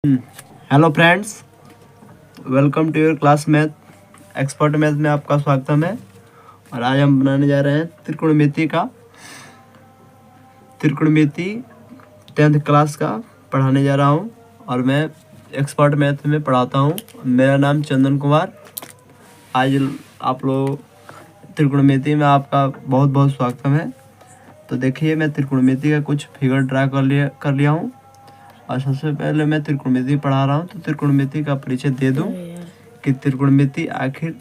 Hello friends, welcome to your class math expert math में आपका स्वागतम है। और आज हम बनाने जा रहे हैं त्रिकोणमिति 10th क्लास का पढ़ाने जा रहा हूं। और मैं एक्सपर्ट मैथ में पढ़ाता हूं। मेरा नाम चंदन कुमार। आज आप लोग त्रिकोणमिति में आपका बहुत बहुत स्वागतम है। तो देखिए, मैं त्रिकोणमिति का कुछ फिगर ड्रा कर लिया हूँ। और सबसे पहले मैं त्रिकोणमिति पढ़ा रहा हूँ, तो त्रिकोणमिति का परिचय दे दूं कि त्रिकोणमिति आखिर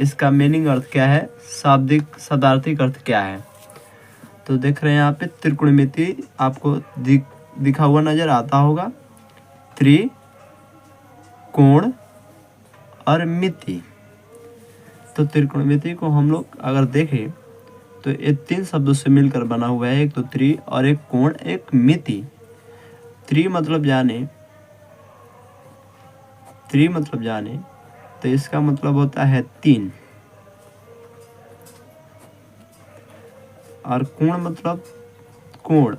इसका मीनिंग अर्थ क्या है, शाब्दिक शब्दार्थिक अर्थ क्या है। तो देख रहे हैं यहाँ पे त्रिकोणमिति आपको दिखा हुआ नजर आता होगा। त्रिकोण और मिति। तो त्रिकोणमिति को हम लोग अगर देखें तो ये 3 शब्दों से मिलकर बना हुआ है। एक तो त्रि और एक कोण, एक मिति। त्रि मतलब जाने तो इसका मतलब होता है 3। और कोण मतलब कोण,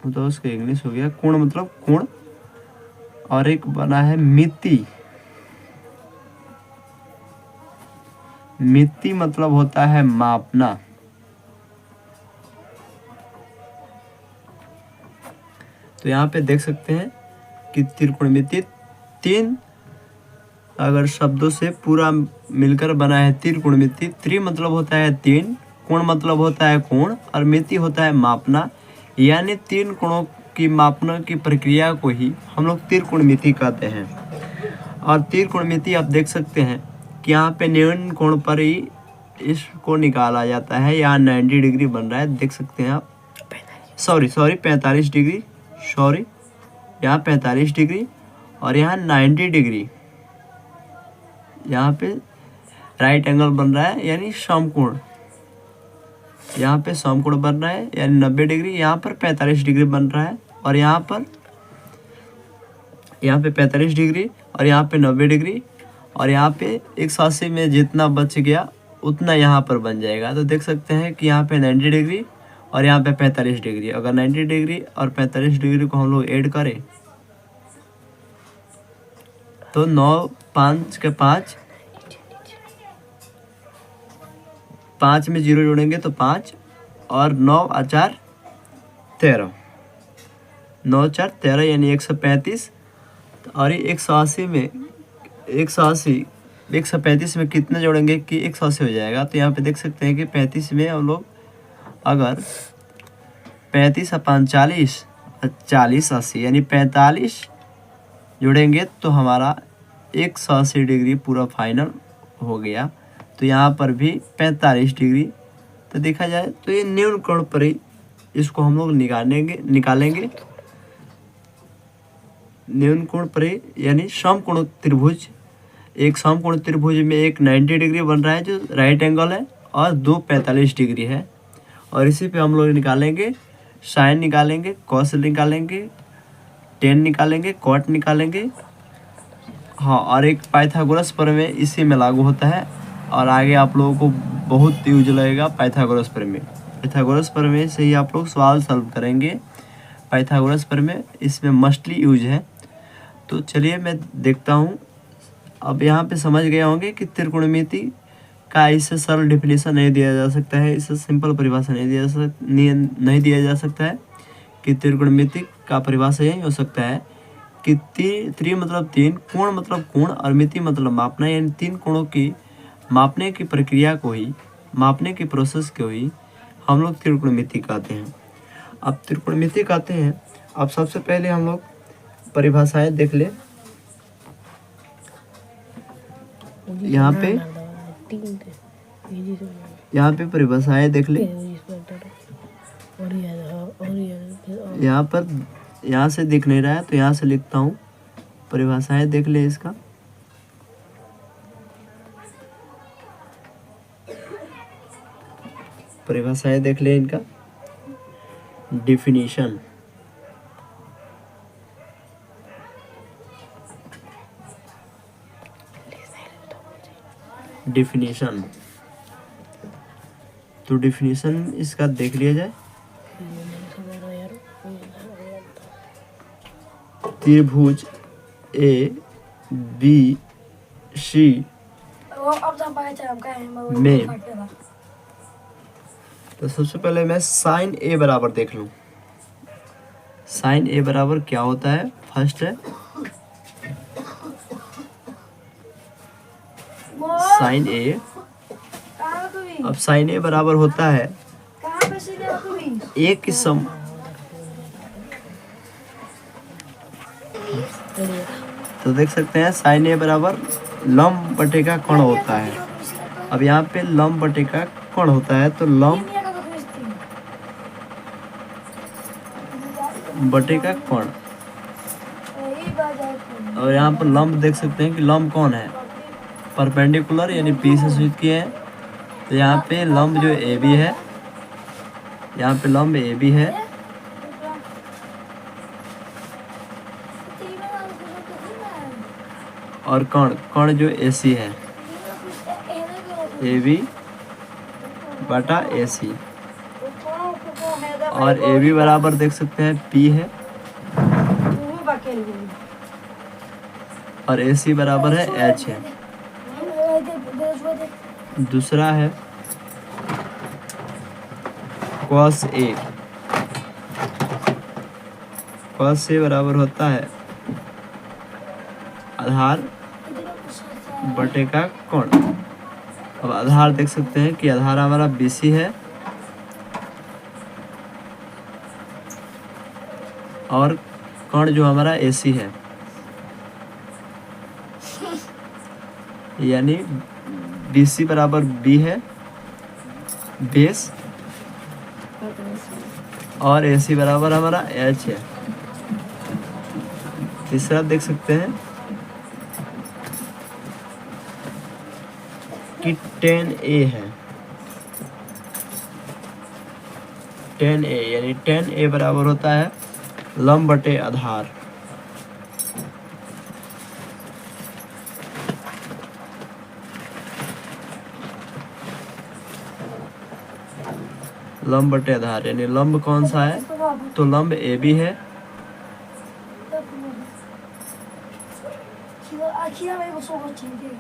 तो उसका इंग्लिश हो गया। कोण मतलब कोण। और एक बना है मिति। मिति मतलब होता है मापना। तो यहाँ पे देख सकते हैं कि त्रिकोणमिति 3 अगर शब्दों से पूरा मिलकर बना है त्रिकोणमिति। त्रि मतलब होता है 3, कोण मतलब होता है कोण, और मिति होता है मापना। यानी 3 कोणों की मापना की प्रक्रिया को ही हम लोग त्रिकोणमिति कहते हैं। और त्रिकोणमिति आप देख सकते हैं कि यहाँ पे न्यून कोण पर ही इसको निकाला जाता है। यहाँ 90 डिग्री बन रहा है, देख सकते हैं आप। सॉरी 45 डिग्री, सॉरी, यहाँ 45 डिग्री और यहाँ 90 डिग्री। यहाँ पे राइट एंगल बन रहा है, यानी समकोण। यहाँ पे समकोण बन रहा है, यानी 90 डिग्री। यहाँ पर 45 डिग्री बन रहा है, और यहाँ पे 45 डिग्री और यहाँ पे 90 डिग्री। और यहाँ पे 180 में जितना बच गया उतना यहाँ पर बन जाएगा। तो देख सकते हैं कि यहाँ पे 90 डिग्री और यहाँ पे 45 डिग्री। अगर 90 डिग्री और 45 डिग्री को हम लोग ऐड करें तो 9 5 के 5, 5 में 0 जोड़ेंगे तो 5, और 9 और 4 13, 9 4 13 यानी 135। और ये 135 में कितने जोड़ेंगे कि 180 हो जाएगा। तो यहाँ पे देख सकते हैं कि 35 में हम लोग अगर 35 और 45 40 80 यानी 45 जोड़ेंगे तो हमारा 180 डिग्री पूरा फाइनल हो गया। तो यहाँ पर भी 45 डिग्री। तो देखा जाए तो ये न्यून कोण पर ही इसको हम लोग निकालेंगे न्यून कोण पर ही, यानी समकोण त्रिभुज। एक समकोण त्रिभुज में एक 90 डिग्री बन रहा है जो राइट एंगल है, और 2 45 डिग्री है। और इसी पे हम लोग निकालेंगे साइन, निकालेंगे कॉस, निकालेंगे टेन, निकालेंगे कॉट, निकालेंगे। हाँ, और एक पाइथागोरस प्रमेय इसी में लागू होता है। और आगे आप लोगों को बहुत यूज लगेगा पाइथागोरस प्रमेय। पाइथागोरस प्रमेय से ही आप लोग सवाल सॉल्व करेंगे। पाइथागोरस प्रमेय इसमें मस्टली यूज है। तो चलिए मैं देखता हूँ। अब यहाँ पे समझ गए होंगे कि त्रिकोणमिति का इससे सरल डेफिनेशन नहीं दिया जा सकता है, इससे सिंपल परिभाषा नहीं दिया जा सकता है। कि त्रिकोणमिति का परिभाषा यही हो सकता है कि त्रि मतलब 3, कोण मतलब कोण, और मिति मतलब मापना। यानी 3 कोणों की मापने की प्रक्रिया को ही, मापने की प्रोसेस को ही हम लोग त्रिकोणमिति कहते हैं। अब त्रिकोणमिति कहते हैं, अब सबसे पहले हम लोग परिभाषाएं देख ले। यहाँ पे परिभाषाएं देख ले। यहाँ से दिख नहीं रहा है तो यहाँ से लिखता हूँ। परिभाषाएं देख ले इसका। परिभाषाएं देख ले इनका। डिफिनीशन, तो डिफिनीशन इसका देख लिया जाए। त्रिभुज ए बी सी में, तो सबसे पहले मैं साइन ए बराबर देख लूं। साइन ए बराबर क्या होता है? फर्स्ट है साइन ए। अब साइन ए बराबर होता है एक सम, तो देख सकते हैं साइन ए बराबर लंब बटे का कोण होता है। अब यहाँ पे लंब बटे का कोण होता है, तो लंब बटे का कोण, और यहाँ पर लंब देख सकते हैं कि लंब कौन है? परपेंडिकुलर यानी पी से सूचित किए हैं। तो यहाँ पे लंब जो ए बी है, यहाँ पे लंब ए बी है, और कोण जो ए सी है, ए बी बटा ए सी, और ए बी बराबर देख सकते हैं पी है, और ए सी बराबर है एच है। दूसरा है कॉस ए। कॉस ए बराबर होता है आधार बटे का कोण। अब आधार देख सकते हैं कि आधार हमारा BC है, और कोण जो हमारा AC है, यानी BC बराबर B है बेस, और AC बराबर हमारा H है। तीसरा देख सकते हैं कि tan A है, tan A यानी tan A बराबर होता है लंब बटे आधार। लंब बटे आधार यानी लंब कौन सा है? तो लंब ए बी है,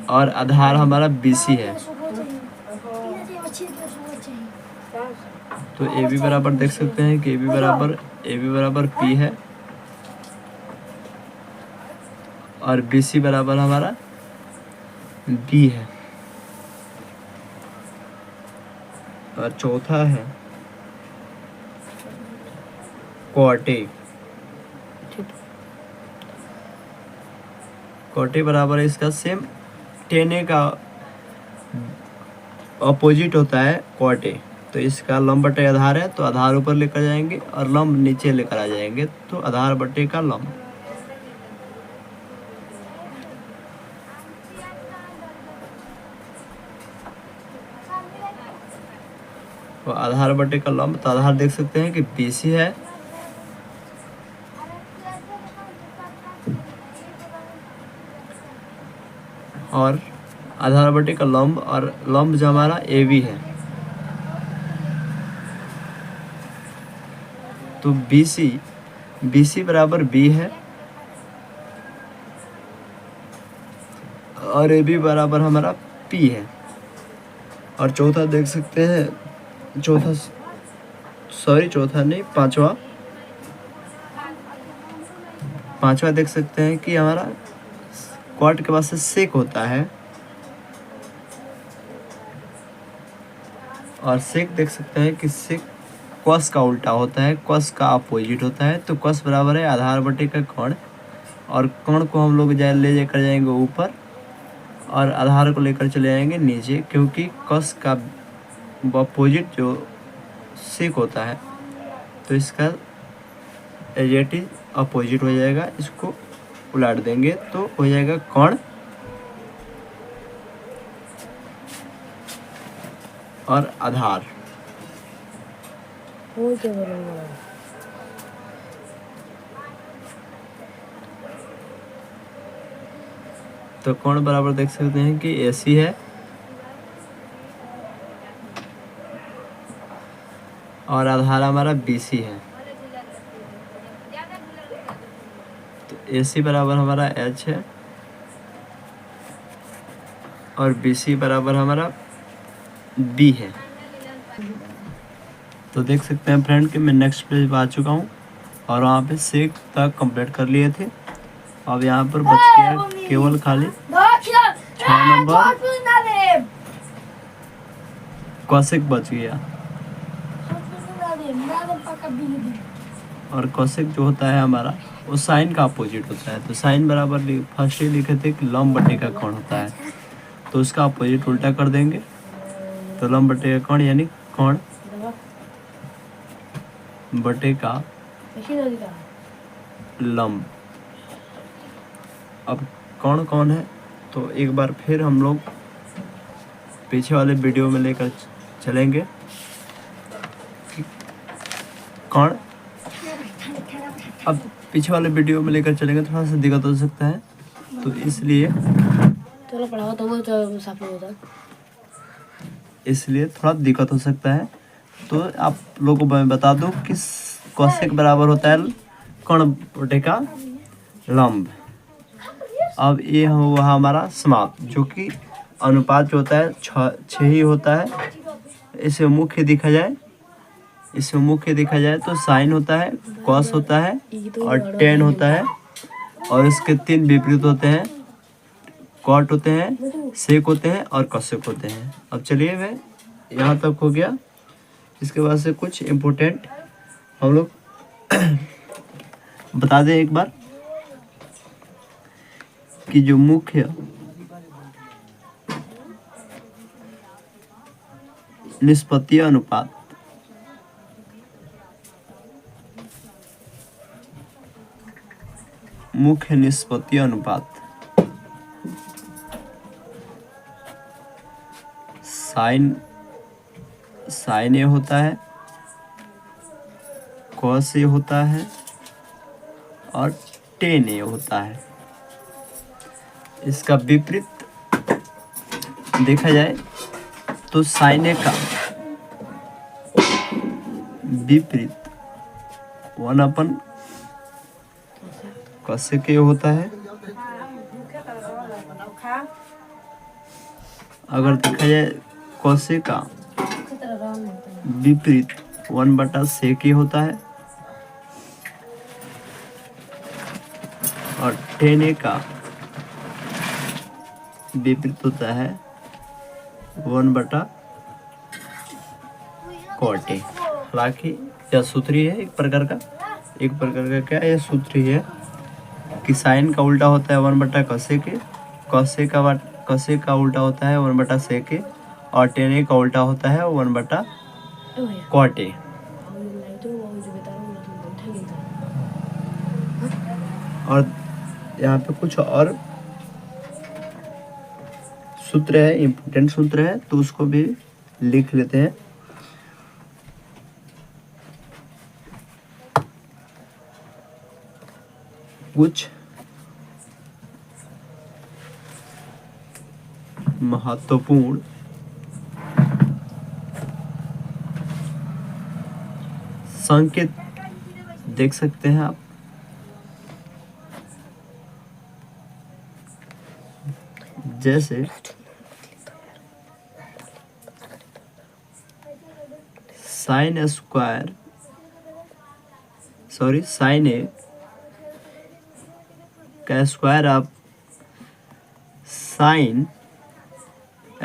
और आधार हमारा BC है। तो ए बी बराबर देख सकते हैं कि ए बी बराबर P है, और BC बराबर हमारा B है। और चौथा है कॉट ए। कॉट ए बराबर है इसका सेम tan A का अपोजिट होता है कॉट ए। तो इसका लंब बटे आधार है, तो आधार ऊपर लेकर जाएंगे और लंब नीचे लेकर आ जाएंगे, तो आधार बटे का लंब। तो आधार बटे का लंब, तो आधार देख सकते हैं कि BC है, और आधार बटे का लंब, और लंब जो हमारा AB है, तो BC बराबर B है, और AB बराबर हमारा P है। और चौथा देख सकते हैं, पांचवा देख सकते हैं कि हमारा क्वाड के पास से सेक होता है, और सेक देख सकते हैं कि सेक कॉस का उल्टा होता है, कॉस का अपोजिट होता है। तो कॉस बराबर है आधार बटे का कोण, और कोण को हम लोग लेकर जाएंगे ऊपर, और आधार को लेकर चले जाएंगे नीचे, क्योंकि कॉस का अपोजिट जो सेक होता है, तो इसका एजेटिव अपोजिट हो जाएगा। इसको उलट देंगे तो हो जाएगा कोण, और आधार। तो कोण बराबर देख सकते हैं कि AC है, और आधार हमारा BC है। तो AC बराबर हमारा H है और BC बराबर हमारा B है। तो देख सकते हैं फ्रेंड कि मैं नेक्स्ट पेज पर आ चुका हूँ और वहाँ पे सेक तक कंप्लीट कर लिए थे। अब यहाँ पर बच गया केवल खाली 6 नंबर कौशिक बच गया। और कौशिक जो होता है हमारा वो साइन का अपोजिट होता है। तो साइन बराबर फर्स्ट ही लिखे थे कि लंब बटे का कोण होता है, तो उसका अपोजिट उल्टा कर देंगे। तो लंब बटे का कोण यानी कोण बटे का लंब। अब कौन कौन है तो एक बार फिर हम लोग पीछे वाले वीडियो में लेकर चलेंगे कि कौन। अब पीछे वाले वीडियो में लेकर चलेंगे थोड़ा सा दिक्कत हो सकता है, तो इसलिए थोड़ा दिक्कत हो सकता है। तो आप लोगों को मैं बता दूं कि कौशिक बराबर होता है कोण बटे का लंब। अब ये हुआ हमारा समाप्त, जो कि अनुपात जो होता है 6 ही होता है। इसे मुख्य देखा जाए तो साइन होता है, कॉस होता है और टेन होता है, और इसके 3 विपरीत होते हैं, कॉट होते हैं, सेक होते हैं और कौशिक होते हैं। अब चलिए मैं यहाँ तक हो गया। इसके बाद से कुछ इम्पोर्टेंट हम लोग बता दें एक बार कि जो मुख्य निष्पत्तीय अनुपात साइन ए होता है, कॉस ए होता है और टेन ए होता है। इसका विपरीत देखा जाए तो साइन ए का विपरीत 1/cos के होता है। अगर देखा जाए कौशिक का विपरीत 1/sec होता है और tan A का विपरीत होता है 1/cot A। हालांकि यह सूत्र ही है एक प्रकार का क्या यह सूत्र ही है कि साइन का उल्टा होता है 1/cosec, कॉसेक का उल्टा होता है 1/sec और tan A का उल्टा होता है 1/cot A। और यहाँ पे कुछ और सूत्र है, इम्पोर्टेंट सूत्र है, तो उसको भी लिख लेते हैं। कुछ महत्वपूर्ण संकेत देख सकते हैं आप। जैसे साइन ए का स्क्वायर आप साइन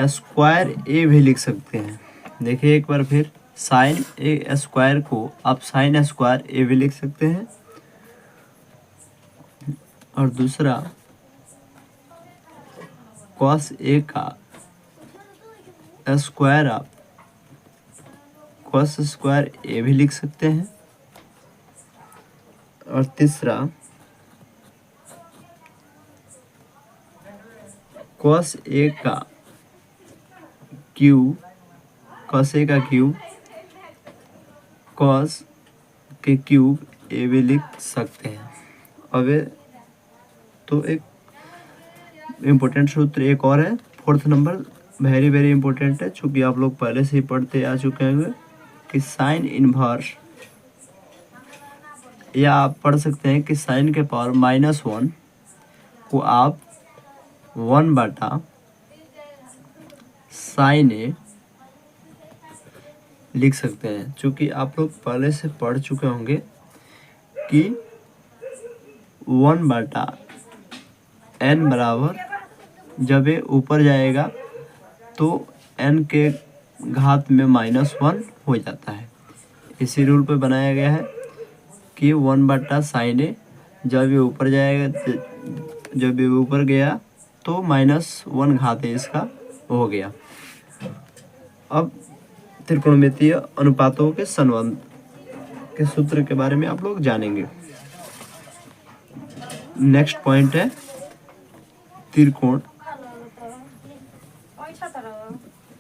स्क्वायर ए भी लिख सकते हैं। देखिए एक बार फिर, साइन ए स्क्वायर को आप साइन स्क्वायर ए भी लिख सकते हैं। और दूसरा कॉस ए का स्क्वायर आप कॉस स्क्वायर ए भी लिख सकते हैं। और तीसरा कॉस ए का क्यूब कॉस के क्यूब ए भी लिख सकते हैं। अब तो एक इम्पोर्टेंट सूत्र एक और है, 4th नंबर, वेरी इम्पोर्टेंट है, चूँकि आप लोग पहले से ही पढ़ते आ चुके होंगे कि साइन इनवर्स या आप पढ़ सकते हैं कि साइन के पावर -1 को आप 1/sin A लिख सकते हैं। चूँकि आप लोग पहले से पढ़ चुके होंगे कि 1/n बराबर जब ये ऊपर जाएगा तो n के घात में -1 हो जाता है। इसी रूल पे बनाया गया है कि 1/sin A जब ये ऊपर जाएगा, जब ये ऊपर गया तो -1 घात है इसका हो गया। अब त्रिकोणमितीय अनुपातों के संबंध के सूत्र के बारे में आप लोग जानेंगे। नेक्स्ट पॉइंट है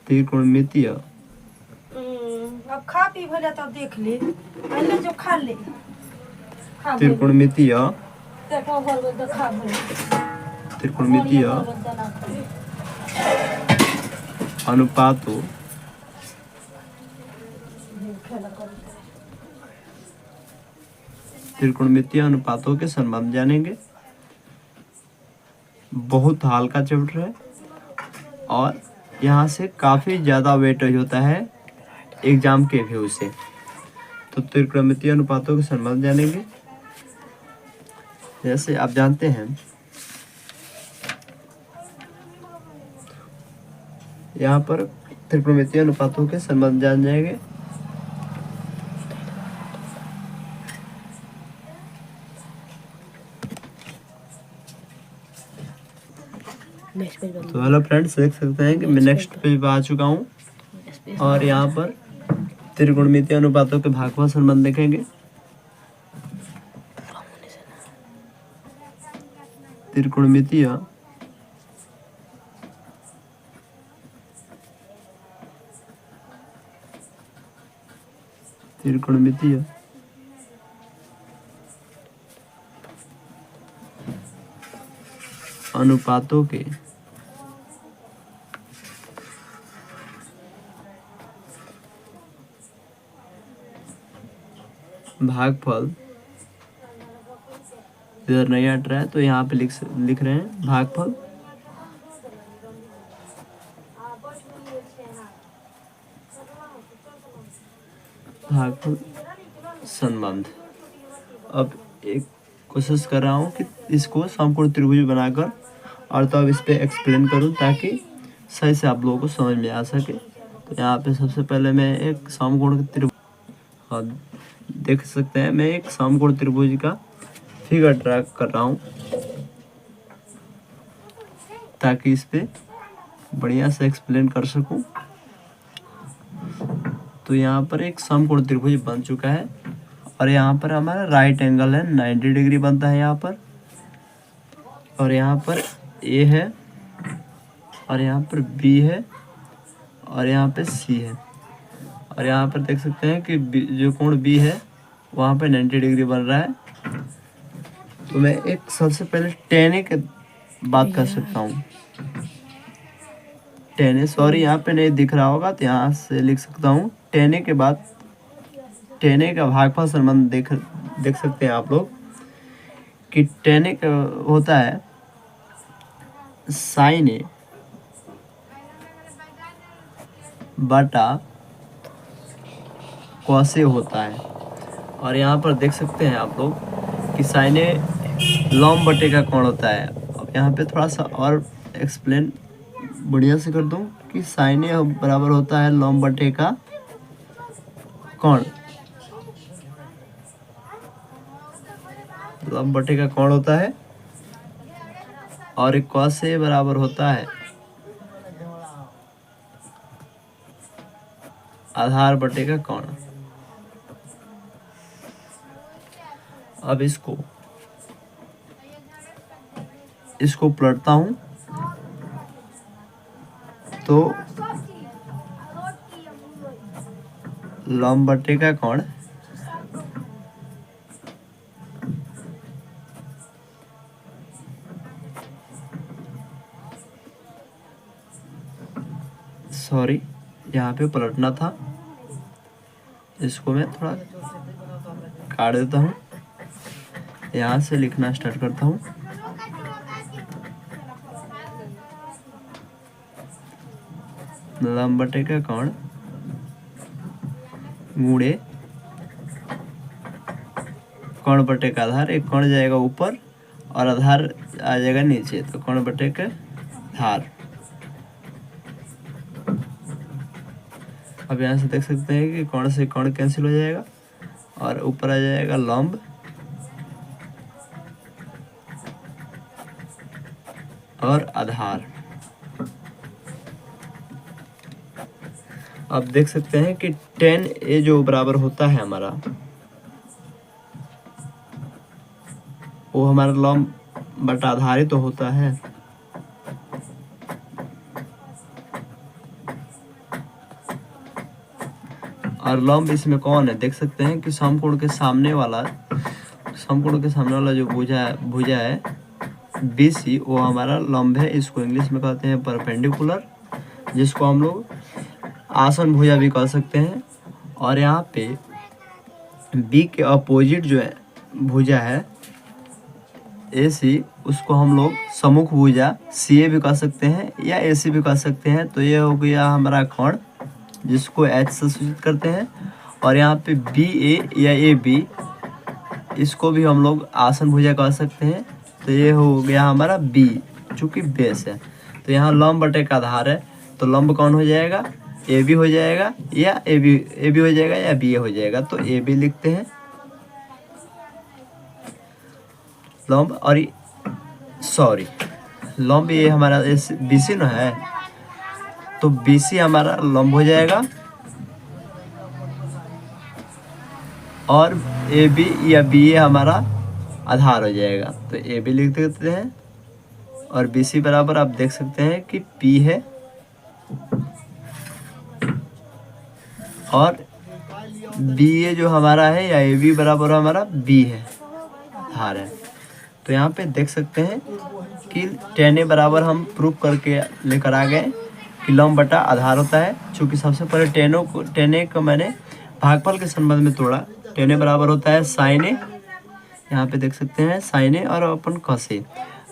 त्रिकोणमितीय अब खा पी भले तब देख ले, पहले जो खा ले त्रिकोणमितीय देखो भर में खा भले त्रिकोणमितीय अनुपातों त्रिकोणमितीय अनुपातों के संबंध जानेंगे। बहुत हल्का चैप्टर है और यहाँ से काफ़ी ज़्यादा वेटेज होता है एग्जाम के व्यू से। तो त्रिकोणमितीय अनुपातों के संबंध जानेंगे। जैसे आप जानते हैं यहाँ पर त्रिकोणमितीय अनुपातों के संबंध जान जाएंगे। तो हेलो फ्रेंड्स, देख सकते हैं कि मैं नेक्स्ट पेज पे आ चुका हूँ और यहाँ पर त्रिकोणमितीय अनुपातों के भागफल संबंध देखेंगे। त्रिकोणमितीय अनुपातों के भागफल इधर नहीं हट रहा है तो यहाँ पे लिख रहे हैं भागफल संबंध। अब एक कोशिश कर रहा हूँ कि इसको समकोण त्रिभुज बनाकर और तब इस पे एक्सप्लेन करूँ ताकि सही से आप लोगों को समझ में आ सके। तो यहाँ पे सबसे पहले मैं एक समकोण त्रिभुज देख सकते हैं, मैं एक समकोण त्रिभुज का फिगर ड्रा कर रहा हूँ ताकि इस पे बढ़िया से एक्सप्लेन कर सकूँ। तो यहाँ पर एक समकोण त्रिभुज बन चुका है और यहाँ पर हमारा राइट एंगल है 90 डिग्री बनता है यहाँ पर, और यहाँ पर A है और यहाँ पर B है और यहाँ पे C है और यहाँ पर देख सकते हैं कि जो कोण B है वहाँ पे 90 डिग्री बन रहा है। तो मैं एक सबसे पहले tan A की बात कर सकता हूँ। tan A, सॉरी यहाँ पे नहीं दिख रहा होगा तो यहाँ से लिख सकता हूँ tan A के बाद tan A का भागफल संबंध देख सकते हैं आप लोग कि tan A का होता है sin A बटा cos A होता है। और यहाँ पर देख सकते हैं आप लोग कि sin A लॉम्ब बटे का कोण होता है। अब यहाँ पे थोड़ा सा और एक्सप्लेन बढ़िया से कर दूँ कि sin A बराबर होता है लॉम्ब बटे का कोण, लंब बटे का कोण होता है, और एक cos A बराबर होता है आधार बटे का कोण। अब इसको पलटता हूं तो लंब बटे का कोण सॉरी यहाँ पे पलटना था, इसको मैं थोड़ा काट देता हूँ। यहाँ से लिखना स्टार्ट करता हूँ। लंब बटे का कोण गुणे कोण बटे का आधार। एक कोण जाएगा ऊपर और आधार आ जाएगा नीचे, तो कोण बटे का आधार। अब यहाँ से देख सकते हैं कि कोण से कोण कैंसिल हो जाएगा और ऊपर आ जाएगा लंब और आधार। अब देख सकते हैं कि tan a जो बराबर होता है हमारा, वो हमारा लंब बटा आधार ही तो होता है। और लंब इसमें कौन है, देख सकते हैं कि समकोण के सामने वाला जो भुजा है BC, वो हमारा लंब है। इसको इंग्लिश में कहते हैं परपेंडिकुलर, जिसको हम लोग आसन भुजा भी कह सकते हैं। और यहाँ पे B के अपोजिट जो है भुजा है AC, उसको हम लोग सम्मुख भुजा CA भी कह सकते हैं या AC भी कह सकते हैं। तो ये हो गया हमारा कोण, जिसको H से सूचित करते हैं। और यहाँ पे BA या AB, इसको भी हम लोग आसन भुजा कह सकते हैं। तो ये हो गया हमारा B, चूँकि बेस है। तो यहाँ लंब बटे का आधार है, तो लंब कौन हो जाएगा, AB हो जाएगा या AB हो जाएगा या BA हो जाएगा। तो AB लिखते हैं लंब, और लंब ये हमारा BC न है, तो BC हमारा लंब हो जाएगा और AB या BA हमारा आधार हो जाएगा। तो AB लिख देते हैं और BC बराबर आप देख सकते हैं कि P है और BA जो हमारा है या AB बराबर हमारा B है, आधार है। तो यहाँ पे देख सकते हैं कि tan a बराबर हम प्रूफ करके लेकर आ गए कि लंब बटा आधार होता है। चूँकि सबसे पहले tan a को मैंने भागफल के संबंध में तोड़ा। tan a बराबर होता है sin a, यहाँ पे देख सकते हैं sin a और अपन cos a।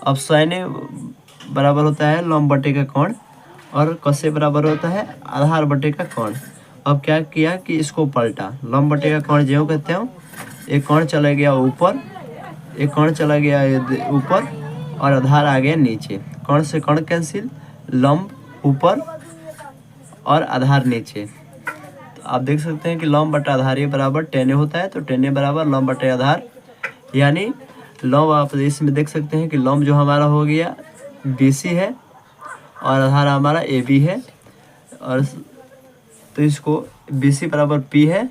अब sin a बराबर होता है लंब बटे का कोण और cos a बराबर होता है आधार बटे का कोण। अब क्या किया कि इसको पलटा, लंब बटे का कोण जो कहते हो, एक कोण चला गया ऊपर, एक कोण चला गया ऊपर और आधार आ गया नीचे। कोण से कोण कैंसिल, लंब ऊपर और आधार नीचे। तो आप देख सकते हैं कि लंब बटा आधार ये बराबर tan a होता है। तो tan a बराबर लंब बटे आधार, यानी लंब आप इसमें देख सकते हैं कि लंब जो हमारा हो गया BC है और आधार हमारा AB है। और तो इसको BC बराबर P है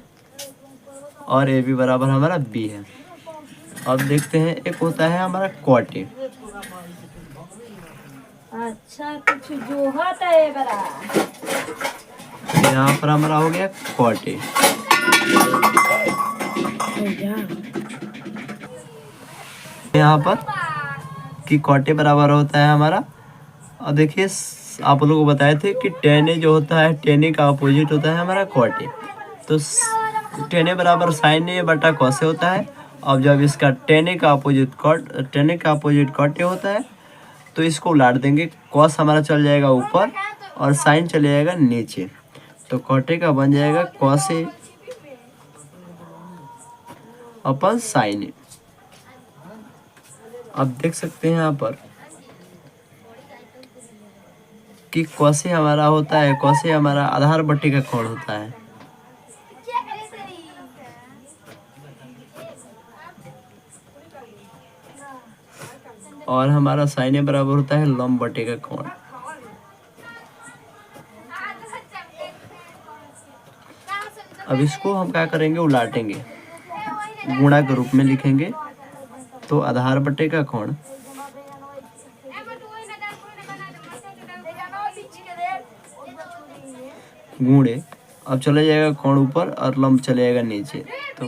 और AB बराबर हमारा B है। अब देखते हैं एक होता है हमारा cot a। अच्छा कुछ जो होता है बड़ा, यहाँ पर हमारा हो गया cot a। यहाँ पर कि cot a बराबर होता है हमारा, और देखिए आप लोगों को बताए थे कि tan a जो होता है, tan a का अपोजिट होता है हमारा cot a। तो tan a बराबर sin a बटा cos a होता है। अब जब इसका tan a का अपोजिट cot a होता है, तो इसको उलाट देंगे, cos हमारा चल जाएगा ऊपर और sin चले जाएगा नीचे। तो cot a का बन जाएगा cos a upon sin a। अब देख सकते हैं यहाँ पर कि cos a हमारा होता है, cos a हमारा आधार बटे का कोण होता है। और हमारा sin a बराबर होता है लंब बटे का कोण। अब इसको हम क्या करेंगे, उलाटेंगे, गुणा के रूप में लिखेंगे। तो आधार बटे का कोण गुणे, अब चला जाएगा कोण ऊपर और लंब चले जाएगा नीचे। तो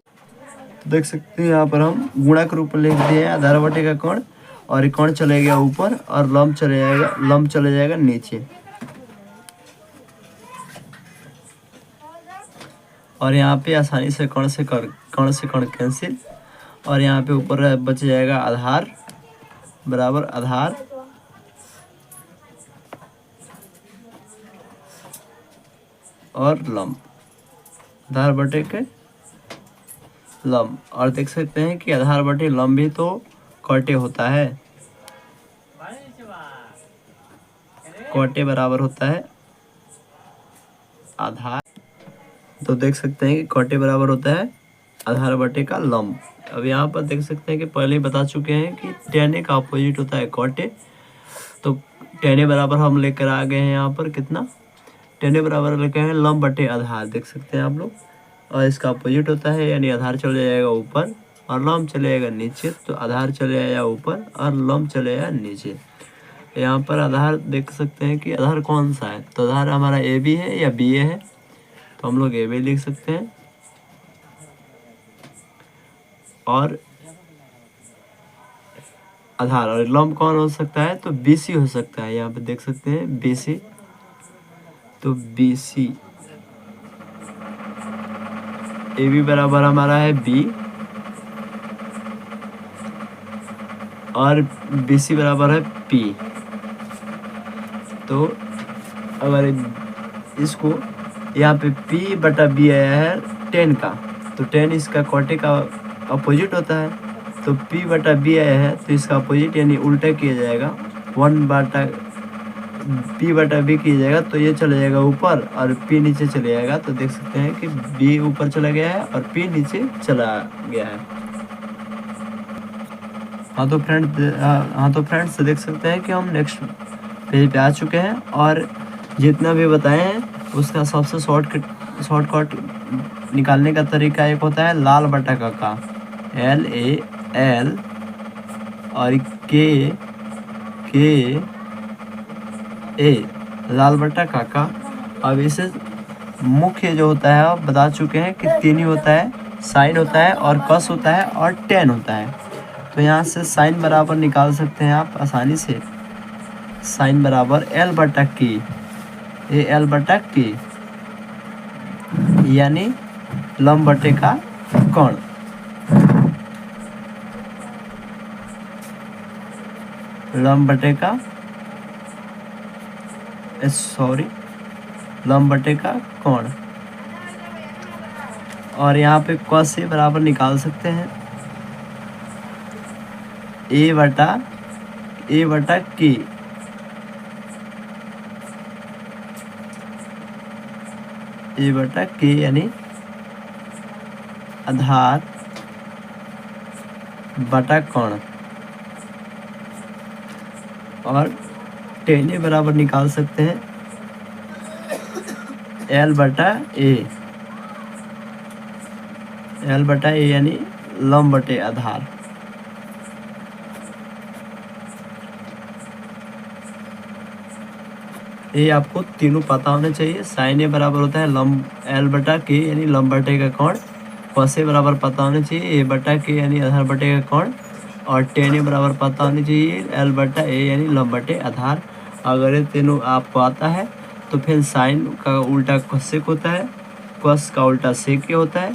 देख सकते हैं यहाँ पर हम गुणा के रूप में लिख दिए आधार बटे का कोण, और ये कोण चले गया ऊपर और लंब चले जाएगा नीचे। और यहाँ पे आसानी से कोण से कोण कैंसिल और यहाँ पे ऊपर बच जाएगा आधार बराबर आधार और लंब, आधार बटे के लंब। और देख सकते हैं कि आधार बटे लंब भी तो कौटे होता है, कौटे बराबर होता है आधार। तो देख सकते हैं कि कौटे बराबर होता है आधार बटे का लंब। अब यहाँ पर देख सकते हैं कि पहले ही बता चुके हैं कि tan A का अपोजिट होता है कौटे। तो tan A बराबर हम लेकर आ गए हैं यहाँ पर कितना, tan A बराबर लेकर हैं लंब बटे आधार, देख सकते हैं आप लोग। और इसका अपोजिट होता है यानी आधार चले जाएगा ऊपर और लंब चले जाएगा नीचे। तो आधार चले आया ऊपर और लंब चले आया नीचे। यहाँ पर आधार देख सकते हैं कि आधार कौन सा है, तो आधार हमारा AB है या BA है, तो हम लोग AB लिख सकते हैं। और आधार और लंब कौन हो सकता है, तो BC हो सकता है। यहाँ पे देख सकते हैं BC, तो BC AB बराबर हमारा है B और BC बराबर है P। तो अगर इसको यहाँ पे P बटा B आया है tan का, तो tan इसका कौटे का अपोजिट होता है। तो P बटा B आया है तो इसका अपोजिट यानी उल्टा किया जाएगा, 1 बटा P बटा B किया जाएगा। तो ये चला जाएगा ऊपर और P नीचे चले जाएगा। तो देख सकते हैं कि B ऊपर चला गया है और P नीचे चला गया है। हाँ तो फ्रेंड्स देख सकते हैं कि हम नेक्स्ट पेज पे आ चुके हैं और जितना भी बताए हैं उसका सबसे शॉर्टकट निकालने का तरीका एक होता है लाल बटा का, LAL और K A, लाल बटा का। अब इसे मुख्य जो होता है आप बता चुके हैं कि तीन ही होता है, साइन होता है और कस होता है और टेन होता है। तो यहाँ से साइन बराबर निकाल सकते हैं आप आसानी से, साइन बराबर L बटा K, ये L बटा K यानी लंब बटे का कोण। लंब बटे का लंब बटे का कोण। और यहाँ पे कॉस से बराबर निकाल सकते हैं A बटा K, A बटा K यानी आधार बटा कोण। और tan A बराबर निकाल सकते हैं L बटा A यानी लंब बटे आधार। ये आपको तीनों पता होने चाहिए। साइन A बराबर होता है लंब L बटा K यानी लंब बटे का कोण। कॉस A बराबर पता होने चाहिए A बटा K यानी आधार बटे का कोण। और tan A बराबर पता होनी चाहिए L बटा A यानी लंब बटे आधार। अगर ये तीनों आपको आता है तो फिर साइन का उल्टा कोसेक होता है, कॉस का उल्टा सेक होता है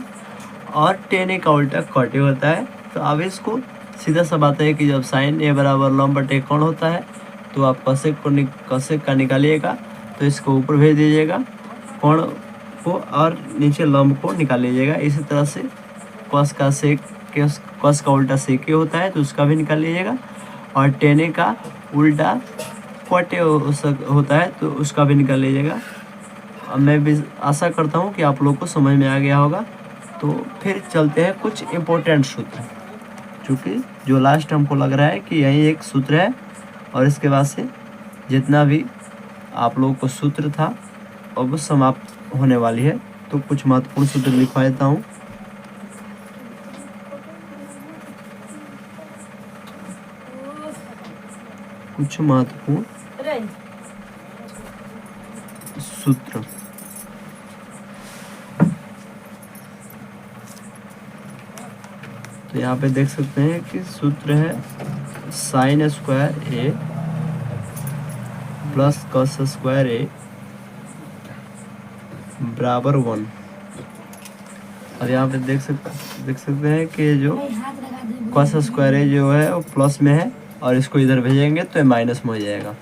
और tan A का उल्टा कॉट होता है। तो अब इसको सीधा सा बात है कि जब साइन A बराबर लंब बटे कोण होता है तो आप कोसेक का निकालिएगा तो इसको ऊपर भेज दीजिएगा कोण को और नीचे लंब को निकाल लीजिएगा। इसी तरह से कॉस का उल्टा सेक होता है तो उसका भी निकाल लीजिएगा। और tan A का उल्टा कॉट होता है तो उसका भी निकाल लीजिएगा। अब मैं भी आशा करता हूँ कि आप लोग को समझ में आ गया होगा। तो फिर चलते हैं कुछ इम्पोर्टेंट सूत्र, चूँकि जो लास्ट हमको लग रहा है कि यही एक सूत्र है और इसके बाद से जितना भी आप लोगों को सूत्र था और वो समाप्त होने वाली है। तो कुछ महत्वपूर्ण सूत्र लिखवा देता हूँ। कुछ महत्वपूर्ण सूत्र। तो यहाँ पे देख सकते हैं कि सूत्र है sine square A plus cos square A बराबर 1। और यहाँ पे देख सकते हैं कि जो cos स्क्वायर ए जो है वो प्लस में है और इसको इधर भेजेंगे तो ये माइनस में हो जाएगा।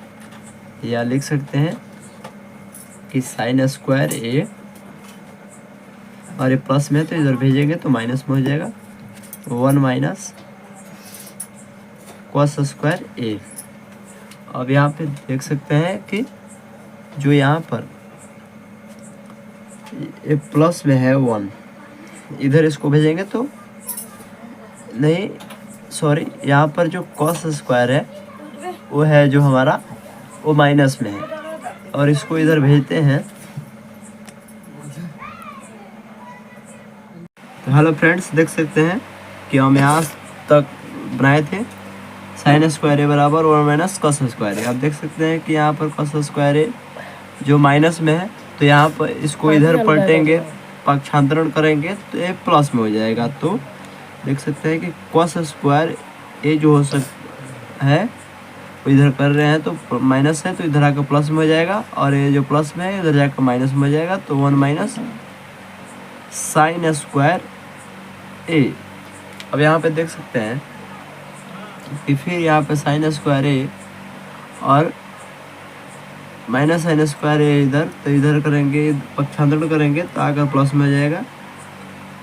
या लिख सकते हैं कि साइन स्क्वायर ए और ये प्लस में तो इधर भेजेंगे तो माइनस में हो जाएगा 1 माइनस cos स्क्वायर ए। अब यहाँ पे देख सकते हैं कि जो यहाँ पर ये प्लस में है 1, इधर इसको भेजेंगे तो नहीं, सॉरी, यहाँ पर जो cos स्क्वायर है वो है जो हमारा वो माइनस में है और इसको इधर भेजते हैं। तो हेलो फ्रेंड्स, देख सकते हैं कि हम यहाँ तक बनाए थे साइन स्क्वायर ए बराबर 1 माइनस cos स्क्वायर ए। आप देख सकते हैं कि यहाँ पर cos स्क्वायर ए जो माइनस में है तो यहाँ पर इसको इधर पलटेंगे, पक्षांतरण करेंगे तो ये प्लस में हो जाएगा। तो देख सकते हैं कि cos स्क्वायर ए जो हो सकता है वो इधर कर रहे हैं तो माइनस है तो इधर आकर प्लस में हो जाएगा और ये जो प्लस में है इधर जाकर माइनस में हो जाएगा। तो 1 माइनस साइन स्क्वायर ए। अब यहाँ पे देख सकते हैं कि फिर यहाँ पे साइन स्क्वायर ए और माइनस साइन स्क्वायर ए इधर, तो इधर करेंगे पक्षांतरण करेंगे तो आकर प्लस में हो जाएगा।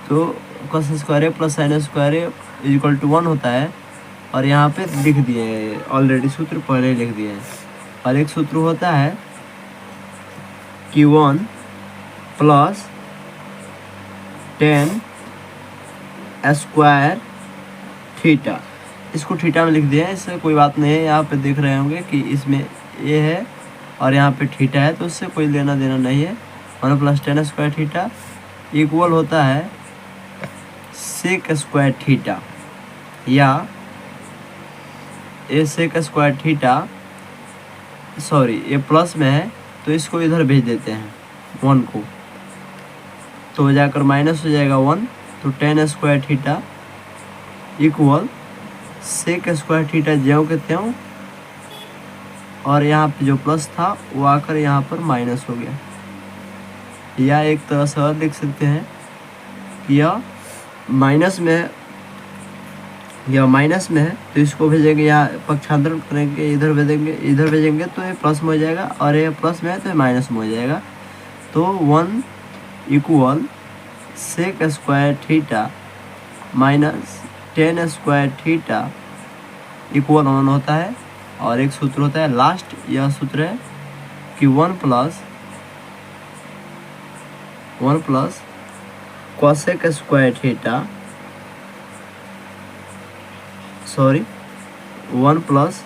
तो cos square A plus sine square A equal to 1 होता है और यहाँ पे लिख दिए हैं ऑलरेडी, सूत्र पहले ही लिख दिए हैं। और एक सूत्र होता है कि 1 प्लस tan स्क्वायर थीटा, इसको थीटा में लिख दिया है, इससे कोई बात नहीं है। यहाँ पे देख रहे होंगे कि इसमें ए है और यहाँ पे थीटा है तो उससे कोई लेना देना नहीं है। 1 plus tan square theta equal होता है सेक स्क्वायर थीटा, या ए सेक स्क्वायर थीटा, सॉरी ये प्लस में है तो इसको इधर भेज देते हैं 1 को, तो जाकर माइनस हो जाएगा 1। तो tan square theta equal sec square theta ज्यों के त्यों, और यहाँ पे जो प्लस था वो आकर यहाँ पर माइनस हो गया। या एक तरह से और लिख सकते हैं कि यह माइनस में है, या माइनस में है तो इसको भेजेंगे, यहाँ पक्षांतरण करेंगे, इधर भेजेंगे तो ये प्लस में हो जाएगा और ये प्लस में है तो ये माइनस में हो जाएगा। तो 1 equal sec square theta minus tan square theta equal 1 होता है। और एक सूत्र होता है लास्ट, यह सूत्र है कि 1 plus cosec square theta, sorry 1 plus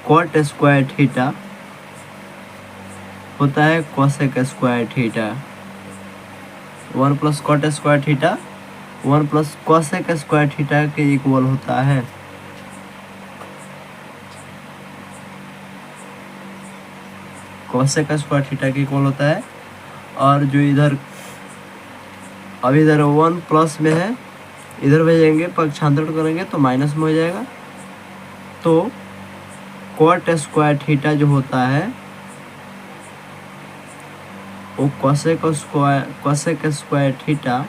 cot square theta होता है cosec square theta. 1 plus cot square theta 1 plus cosec square theta के इक्वल होता है। cosec स्क्वायर थीटा के इक्वल होता है। और जो इधर अभी इधर 1 प्लस में है, इधर भेजेंगे पक्षांतरण करेंगे तो माइनस में हो जाएगा। तो cot स्क्वायर थीटा जो होता है वो cosec स्क्वायर थीटा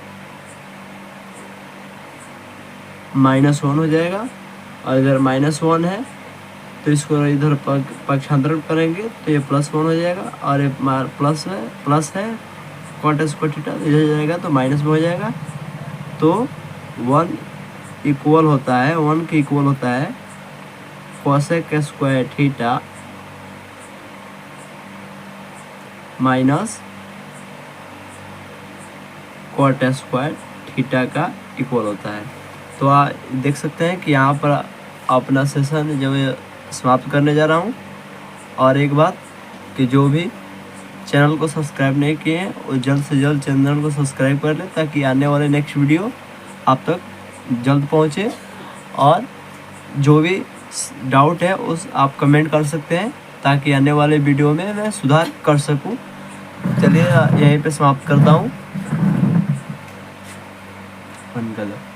-1 हो जाएगा। और इधर -1 है तो इसको इधर पक्षांतरण करेंगे तो ये +1 हो जाएगा। और ये प्लस है cot स्क्वायर थीटा इधर जाएगा तो माइनस में हो जाएगा। तो 1 इक्वल होता है, 1 के इक्वल होता है cosec square theta minus cot square theta का इक्वल होता है। तो आप देख सकते हैं कि यहाँ पर अपना सेशन जो समाप्त करने जा रहा हूँ। और एक बात कि जो भी चैनल को सब्सक्राइब नहीं किए हैं वो जल्द से जल्द चैनल को सब्सक्राइब कर लें, ताकि आने वाले नेक्स्ट वीडियो आप तक जल्द पहुँचे। और जो भी डाउट है उस आप कमेंट कर सकते हैं, ताकि आने वाले वीडियो में मैं सुधार कर सकूं। चलिए यहीं पे समाप्त करता हूँ। बंद कर दो।